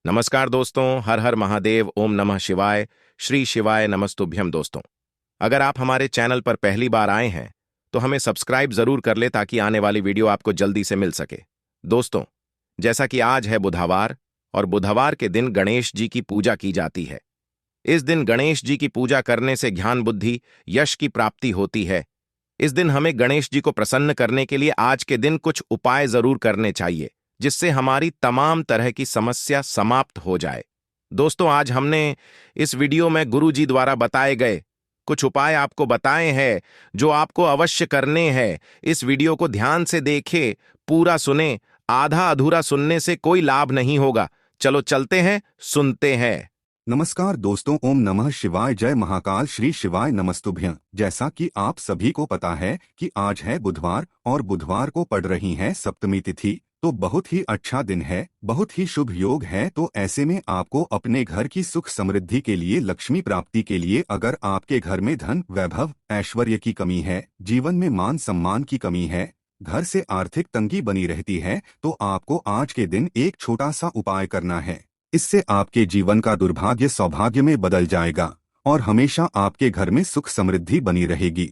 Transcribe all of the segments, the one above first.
नमस्कार दोस्तों, हर हर महादेव, ओम नमः शिवाय, श्री शिवाय नमस्तुभ्यम। दोस्तों, अगर आप हमारे चैनल पर पहली बार आए हैं तो हमें सब्सक्राइब जरूर कर ले ताकि आने वाली वीडियो आपको जल्दी से मिल सके। दोस्तों, जैसा कि आज है बुधवार और बुधवार के दिन गणेश जी की पूजा की जाती है। इस दिन गणेश जी की पूजा करने से ज्ञान बुद्धि यश की प्राप्ति होती है। इस दिन हमें गणेश जी को प्रसन्न करने के लिए आज के दिन कुछ उपाय जरूर करने चाहिए जिससे हमारी तमाम तरह की समस्या समाप्त हो जाए। दोस्तों, आज हमने इस वीडियो में गुरु जी द्वारा बताए गए कुछ उपाय आपको बताए हैं जो आपको अवश्य करने हैं। इस वीडियो को ध्यान से देखें, पूरा सुने, आधा अधूरा सुनने से कोई लाभ नहीं होगा। चलो चलते हैं, सुनते हैं। नमस्कार दोस्तों, ओम नमः शिवाय, जय महाकाल, श्री शिवाय नमस्तुभ्यं। जैसा कि आप सभी को पता है कि आज है बुधवार और बुधवार को पड़ रही है सप्तमी तिथि, तो बहुत ही अच्छा दिन है, बहुत ही शुभ योग है। तो ऐसे में आपको अपने घर की सुख समृद्धि के लिए, लक्ष्मी प्राप्ति के लिए, अगर आपके घर में धन वैभव ऐश्वर्य की कमी है, जीवन में मान सम्मान की कमी है, घर से आर्थिक तंगी बनी रहती है, तो आपको आज के दिन एक छोटा सा उपाय करना है। इससे आपके जीवन का दुर्भाग्य सौभाग्य में बदल जाएगा और हमेशा आपके घर में सुख समृद्धि बनी रहेगी।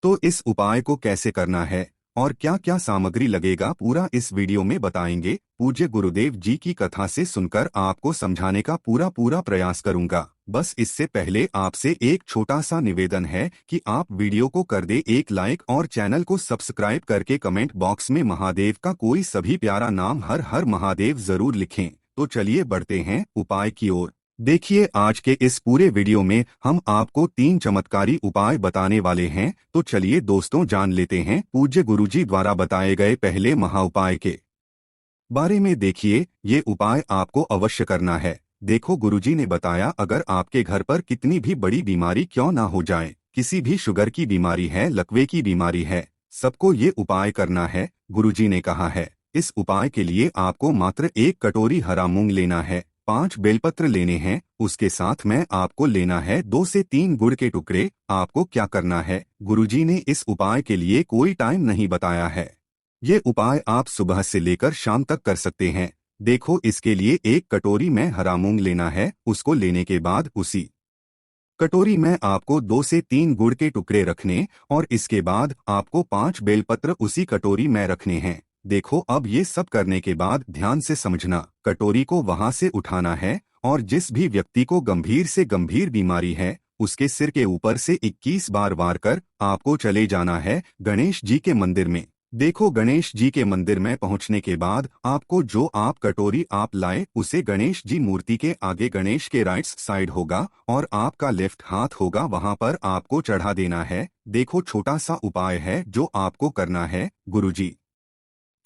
तो इस उपाय को कैसे करना है और क्या क्या सामग्री लगेगा, पूरा इस वीडियो में बताएंगे। पूज्य गुरुदेव जी की कथा से सुनकर आपको समझाने का पूरा प्रयास करूंगा। बस इससे पहले आपसे एक छोटा सा निवेदन है कि आप वीडियो को कर दे एक लाइक और चैनल को सब्सक्राइब करके कमेंट बॉक्स में महादेव का कोई सभी प्यारा नाम हर हर महादेव जरूर लिखें। तो चलिए बढ़ते हैं उपाय की ओर। देखिए, आज के इस पूरे वीडियो में हम आपको 3 चमत्कारी उपाय बताने वाले हैं। तो चलिए दोस्तों, जान लेते हैं पूज्य गुरुजी द्वारा बताए गए पहले महाउपाय के बारे में। देखिए, ये उपाय आपको अवश्य करना है। देखो, गुरुजी ने बताया, अगर आपके घर पर कितनी भी बड़ी बीमारी क्यों ना हो जाए, किसी भी शुगर की बीमारी है, लकवे की बीमारी है, सबको ये उपाय करना है। गुरुजी ने कहा है, इस उपाय के लिए आपको मात्र 1 कटोरी हरा मूंग लेना है, 5 बेलपत्र लेने हैं, उसके साथ में आपको लेना है 2 से 3 गुड़ के टुकड़े। आपको क्या करना है, गुरुजी ने इस उपाय के लिए कोई टाइम नहीं बताया है। ये उपाय आप सुबह से लेकर शाम तक कर सकते हैं। देखो, इसके लिए 1 कटोरी में हरा मूंग लेना है। उसको लेने के बाद उसी कटोरी में आपको 2 से 3 गुड़ के टुकड़े रखने और इसके बाद आपको 5 बेलपत्र उसी कटोरी में रखने हैं। देखो, अब ये सब करने के बाद ध्यान से समझना, कटोरी को वहां से उठाना है और जिस भी व्यक्ति को गंभीर से गंभीर बीमारी है, उसके सिर के ऊपर से 21 बार वार कर आपको चले जाना है गणेश जी के मंदिर में। देखो, गणेश जी के मंदिर में पहुंचने के बाद आपको जो आप कटोरी आप लाए उसे गणेश जी मूर्ति के आगे, गणेश के राइट साइड होगा और आपका लेफ्ट हाथ होगा, वहां पर आपको चढ़ा देना है। देखो, छोटा सा उपाय है जो आपको करना है। गुरुजी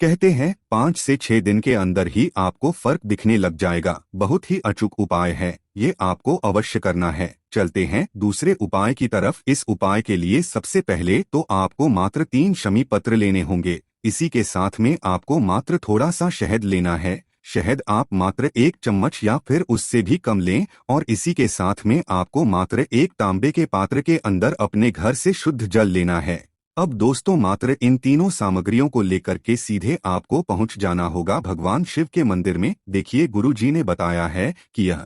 कहते हैं 5 से 6 दिन के अंदर ही आपको फर्क दिखने लग जाएगा। बहुत ही अचूक उपाय है, ये आपको अवश्य करना है। चलते हैं दूसरे उपाय की तरफ। इस उपाय के लिए सबसे पहले तो आपको मात्र 3 शमी पत्र लेने होंगे। इसी के साथ में आपको मात्र थोड़ा सा शहद लेना है। शहद आप मात्र 1 चम्मच या फिर उससे भी कम लें और इसी के साथ में आपको मात्र 1 तांबे के पात्र के अंदर अपने घर से शुद्ध जल लेना है। अब दोस्तों, मात्र इन तीनों सामग्रियों को लेकर के सीधे आपको पहुंच जाना होगा भगवान शिव के मंदिर में। देखिए, गुरु जी ने बताया है कि यह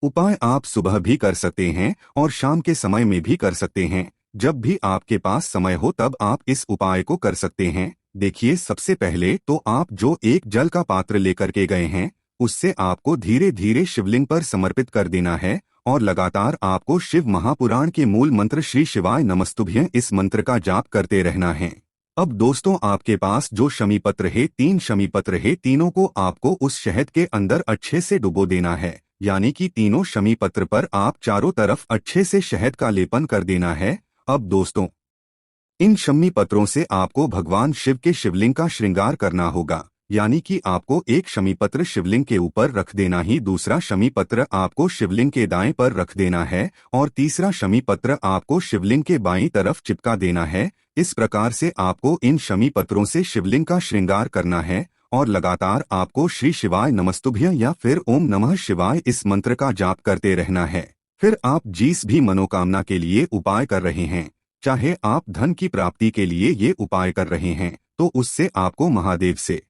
उपाय आप सुबह भी कर सकते हैं और शाम के समय में भी कर सकते हैं। जब भी आपके पास समय हो तब आप इस उपाय को कर सकते हैं। देखिए, सबसे पहले तो आप जो एक जल का पात्र लेकर के गए हैं, उससे आपको धीरे धीरे शिवलिंग पर समर्पित कर देना है और लगातार आपको शिव महापुराण के मूल मंत्र श्री शिवाय नमस्तुभ्यं, इस मंत्र का जाप करते रहना है। अब दोस्तों, आपके पास जो शमी पत्र है, 3 शमी पत्र है, तीनों को आपको उस शहद के अंदर अच्छे से डुबो देना है। यानी कि तीनों शमी पत्र पर आप चारों तरफ अच्छे से शहद का लेपन कर देना है। अब दोस्तों, इन शमी पत्रों से आपको भगवान शिव के शिवलिंग का श्रृंगार करना होगा। यानी कि आपको 1 शमी पत्र शिवलिंग के ऊपर रख देना ही, दूसरा शमी पत्र आपको शिवलिंग के दाएं पर रख देना है और तीसरा शमी पत्र आपको शिवलिंग के बाईं तरफ चिपका देना है। इस प्रकार से आपको इन शमी पत्रों से शिवलिंग का श्रृंगार करना है और लगातार आपको श्री शिवाय नमस्तुभ्यं या फिर ओम नमः शिवाय इस मंत्र का जाप करते रहना है। फिर आप जिस भी मनोकामना के लिए उपाय कर रहे हैं, चाहे आप धन की प्राप्ति के लिए ये उपाय कर रहे हैं, तो उससे आपको महादेव से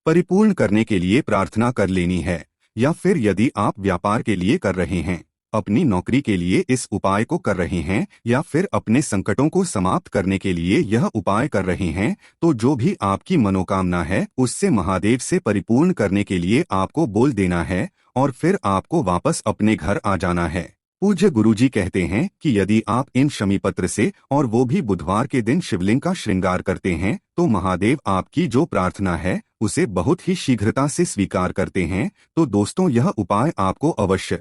परिपूर्ण करने के लिए प्रार्थना कर लेनी है। या फिर यदि आप व्यापार के लिए कर रहे हैं, अपनी नौकरी के लिए इस उपाय को कर रहे हैं, या फिर अपने संकटों को समाप्त करने के लिए यह उपाय कर रहे हैं, तो जो भी आपकी मनोकामना है उससे महादेव से परिपूर्ण करने के लिए आपको बोल देना है और फिर आपको वापस अपने घर आ जाना है। पूज्य गुरुजी कहते हैं कि यदि आप इन शमी पत्र से और वो भी बुधवार के दिन शिवलिंग का श्रृंगार करते हैं तो महादेव आपकी जो प्रार्थना है उसे बहुत ही शीघ्रता से स्वीकार करते हैं। तो दोस्तों, यह उपाय आपको अवश्य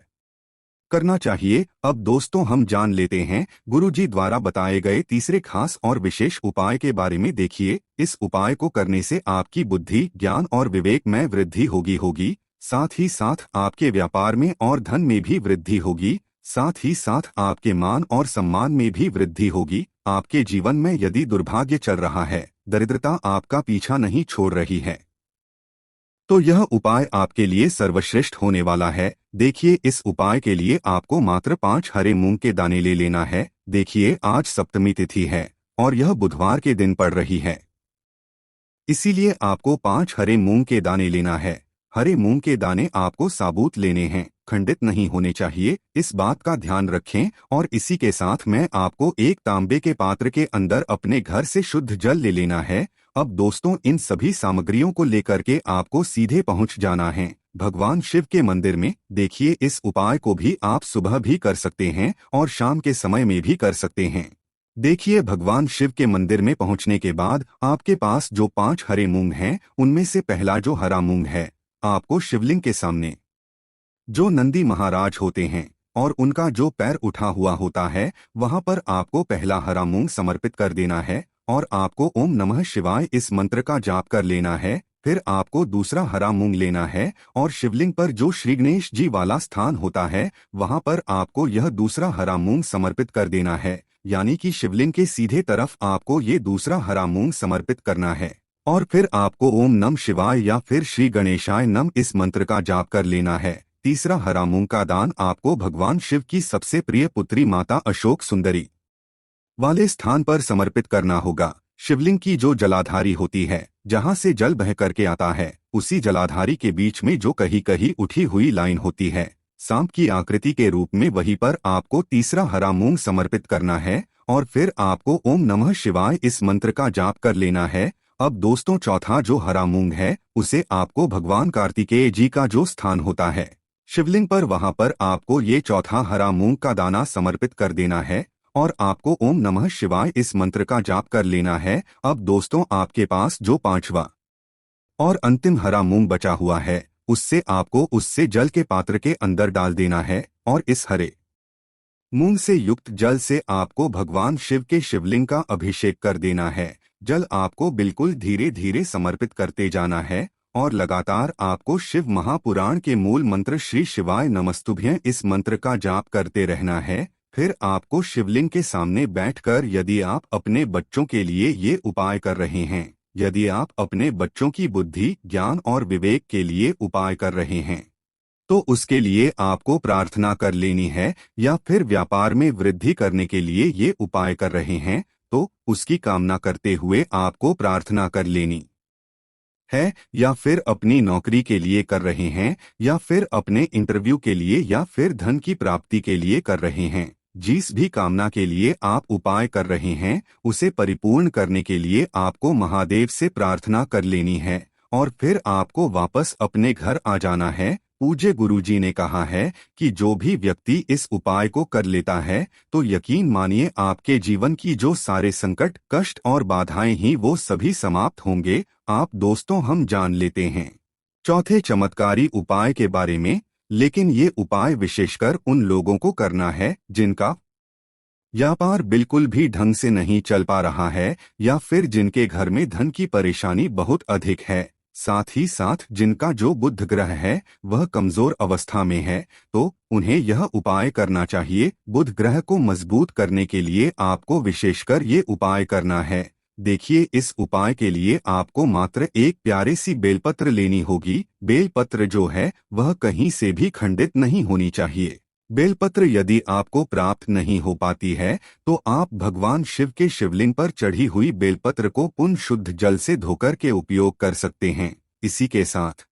करना चाहिए। अब दोस्तों, हम जान लेते हैं गुरुजी द्वारा बताए गए तीसरे खास और विशेष उपाय के बारे में। देखिए, इस उपाय को करने से आपकी बुद्धि, ज्ञान और विवेक में वृद्धि होगी। साथ ही साथ आपके व्यापार में और धन में भी वृद्धि होगी। साथ ही साथ आपके मान और सम्मान में भी वृद्धि होगी। आपके जीवन में यदि दुर्भाग्य चल रहा है, दरिद्रता आपका पीछा नहीं छोड़ रही है, तो यह उपाय आपके लिए सर्वश्रेष्ठ होने वाला है। देखिए, इस उपाय के लिए आपको मात्र 5 हरे मूंग के दाने ले लेना है। देखिए, आज सप्तमी तिथि है और यह बुधवार के दिन पड़ रही है, इसीलिए आपको 5 हरे मूंग के दाने लेना है। हरे मूंग के दाने आपको साबुत लेने हैं, खंडित नहीं होने चाहिए, इस बात का ध्यान रखें। और इसी के साथ में आपको एक तांबे के पात्र के अंदर अपने घर से शुद्ध जल ले लेना है। अब दोस्तों, इन सभी सामग्रियों को लेकर के आपको सीधे पहुंच जाना है भगवान शिव के मंदिर में। देखिए, इस उपाय को भी आप सुबह भी कर सकते हैं और शाम के समय में भी कर सकते हैं। देखिए, भगवान शिव के मंदिर में पहुंचने के बाद आपके पास जो 5 हरे मूंग हैं, उनमें से पहला जो हरा मूंग है, आपको शिवलिंग के सामने जो नंदी महाराज होते हैं और उनका जो पैर उठा हुआ होता है, वहां पर आपको पहला हरा मूंग समर्पित कर देना है और आपको ओम नमः शिवाय इस मंत्र का जाप कर लेना है। फिर आपको दूसरा हरा मूंग लेना है और शिवलिंग पर जो श्री गणेश जी वाला स्थान होता है, वहां पर आपको यह दूसरा हरा मूंग समर्पित कर देना है। यानी कि शिवलिंग के सीधे तरफ आपको ये दूसरा हरा मूंग समर्पित करना है और फिर आपको ओम नम शिवाय या फिर श्री गणेशाय नम इस मंत्र का जाप कर लेना है। तीसरा हरा मूंग का दान आपको भगवान शिव की सबसे प्रिय पुत्री माता अशोक सुंदरी वाले स्थान पर समर्पित करना होगा। शिवलिंग की जो जलाधारी होती है, जहां से जल बह करके आता है, उसी जलाधारी के बीच में जो कहीं कहीं उठी हुई लाइन होती है सांप की आकृति के रूप में, वहीं पर आपको तीसरा हरा मूंग समर्पित करना है और फिर आपको ओम नमः शिवाय इस मंत्र का जाप कर लेना है। अब दोस्तों, चौथा जो हरा मूंग है उसे आपको भगवान कार्तिकेय जी का जो स्थान होता है शिवलिंग पर, वहां पर आपको ये चौथा हरा मूंग का दाना समर्पित कर देना है और आपको ओम नमः शिवाय इस मंत्र का जाप कर लेना है। अब दोस्तों, आपके पास जो 5वां और अंतिम हरा मूंग बचा हुआ है, उससे आपको उससे जल के पात्र के अंदर डाल देना है और इस हरे मूंग से युक्त जल से आपको भगवान शिव के शिवलिंग का अभिषेक कर देना है। जल आपको बिल्कुल धीरे धीरे समर्पित करते जाना है और लगातार आपको शिव महापुराण के मूल मंत्र श्री शिवाय नमस्तुभ्यं इस मंत्र का जाप करते रहना है। फिर आपको शिवलिंग के सामने बैठकर, यदि आप अपने बच्चों के लिए ये उपाय कर रहे हैं, यदि आप अपने बच्चों की बुद्धि, ज्ञान और विवेक के लिए उपाय कर रहे हैं, तो उसके लिए आपको प्रार्थना कर लेनी है। या फिर व्यापार में वृद्धि करने के लिए ये उपाय कर रहे हैं, तो उसकी कामना करते हुए आपको प्रार्थना कर लेनी है। या फिर अपनी नौकरी के लिए कर रहे हैं, या फिर अपने इंटरव्यू के लिए, या फिर धन की प्राप्ति के लिए कर रहे हैं, जिस भी कामना के लिए आप उपाय कर रहे हैं, उसे परिपूर्ण करने के लिए आपको महादेव से प्रार्थना कर लेनी है और फिर आपको वापस अपने घर आ जाना है। पूज्य गुरुजी ने कहा है कि जो भी व्यक्ति इस उपाय को कर लेता है, तो यकीन मानिए आपके जीवन की जो सारे संकट, कष्ट और बाधाएं ही वो सभी समाप्त होंगे। आप दोस्तों, हम जान लेते हैं चौथे चमत्कारी उपाय के बारे में, लेकिन ये उपाय विशेषकर उन लोगों को करना है जिनका व्यापार बिल्कुल भी ढंग से नहीं चल पा रहा है, या फिर जिनके घर में धन की परेशानी बहुत अधिक है, साथ ही साथ जिनका जो बुध ग्रह है वह कमजोर अवस्था में है, तो उन्हें यह उपाय करना चाहिए। बुध ग्रह को मजबूत करने के लिए आपको विशेषकर ये उपाय करना है। देखिए, इस उपाय के लिए आपको मात्र एक प्यारे सी बेलपत्र लेनी होगी। बेलपत्र जो है वह कहीं से भी खंडित नहीं होनी चाहिए। बेलपत्र यदि आपको प्राप्त नहीं हो पाती है, तो आप भगवान शिव के शिवलिंग पर चढ़ी हुई बेलपत्र को पुण्य शुद्ध जल से धोकर के उपयोग कर सकते हैं। इसी के साथ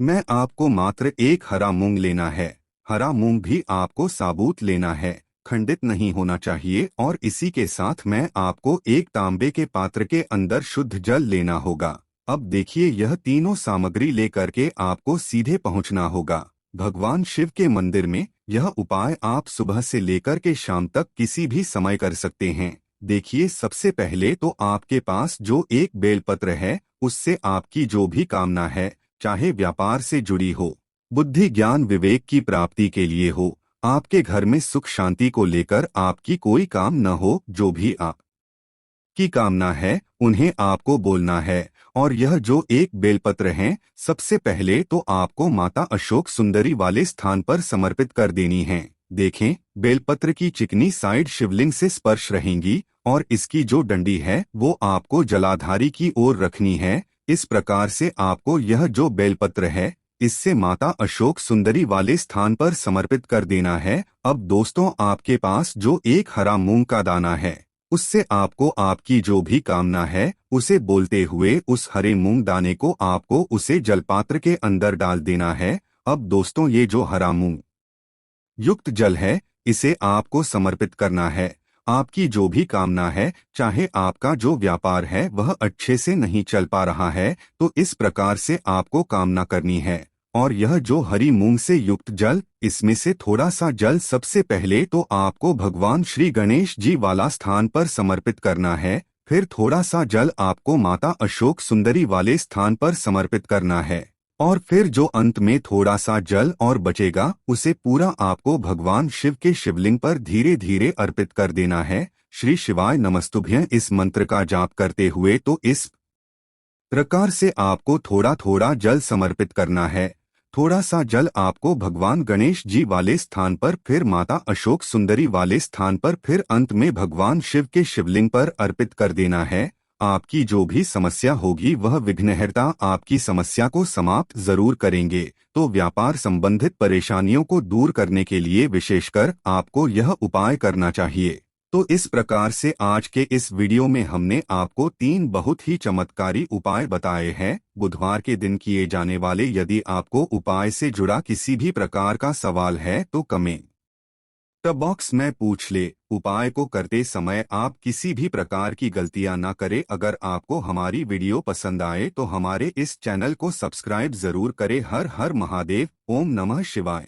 मैं आपको मात्र एक हरा मूंग लेना है। हरा मूंग भी आपको साबुत लेना है, खंडित नहीं होना चाहिए। और इसी के साथ मैं आपको एक तांबे के पात्र के अंदर शुद्ध जल लेना होगा। अब देखिए, यह तीनों सामग्री लेकर के आपको सीधे पहुंचना होगा भगवान शिव के मंदिर में। यह उपाय आप सुबह से लेकर के शाम तक किसी भी समय कर सकते हैं। देखिए, सबसे पहले तो आपके पास जो एक बेलपत्र है, उससे आपकी जो भी कामना है, चाहे व्यापार से जुड़ी हो, बुद्धि ज्ञान विवेक की प्राप्ति के लिए हो, आपके घर में सुख शांति को लेकर आपकी कोई काम न हो, जो भी आप की कामना है उन्हें आपको बोलना है। और यह जो एक बेलपत्र है, सबसे पहले तो आपको माता अशोक सुंदरी वाले स्थान पर समर्पित कर देनी है। देखें, बेलपत्र की चिकनी साइड शिवलिंग से स्पर्श रहेंगी और इसकी जो डंडी है वो आपको जलाधारी की ओर रखनी है। इस प्रकार से आपको यह जो बेलपत्र है, इससे माता अशोक सुंदरी वाले स्थान पर समर्पित कर देना है। अब दोस्तों, आपके पास जो एक हरा मूंग का दाना है, उससे आपको आपकी जो भी कामना है उसे बोलते हुए उस हरे मूंग दाने को आपको उसे जलपात्र के अंदर डाल देना है। अब दोस्तों, ये जो हरा मूंग युक्त जल है, इसे आपको समर्पित करना है। आपकी जो भी कामना है, चाहे आपका जो व्यापार है वह अच्छे से नहीं चल पा रहा है, तो इस प्रकार से आपको कामना करनी है। और यह जो हरी मूंग से युक्त जल, इसमें से थोड़ा सा जल सबसे पहले तो आपको भगवान श्री गणेश जी वाला स्थान पर समर्पित करना है। फिर थोड़ा सा जल आपको माता अशोक सुंदरी वाले स्थान पर समर्पित करना है। और फिर जो अंत में थोड़ा सा जल और बचेगा, उसे पूरा आपको भगवान शिव के शिवलिंग पर धीरे धीरे अर्पित कर देना है। श्री शिवाय नमस्तुभ्यं इस मंत्र का जाप करते हुए तो इस प्रकार से आपको थोड़ा थोड़ा जल समर्पित करना है। थोड़ा सा जल आपको भगवान गणेश जी वाले स्थान पर, फिर माता अशोक सुंदरी वाले स्थान पर, फिर अंत में भगवान शिव के शिवलिंग पर अर्पित कर देना है। आपकी जो भी समस्या होगी वह विघ्नहर्ता आपकी समस्या को समाप्त जरूर करेंगे। तो व्यापार संबंधित परेशानियों को दूर करने के लिए विशेषकर आपको यह उपाय करना चाहिए। तो इस प्रकार से आज के इस वीडियो में हमने आपको 3 बहुत ही चमत्कारी उपाय बताए हैं, बुधवार के दिन किए जाने वाले। यदि आपको उपाय से जुड़ा किसी भी प्रकार का सवाल है तो कमेंट बॉक्स में पूछ ले। उपाय को करते समय आप किसी भी प्रकार की गलतियां ना करें। अगर आपको हमारी वीडियो पसंद आए तो हमारे इस चैनल को सब्सक्राइब जरूर करें। हर हर महादेव। ओम नमः शिवाय।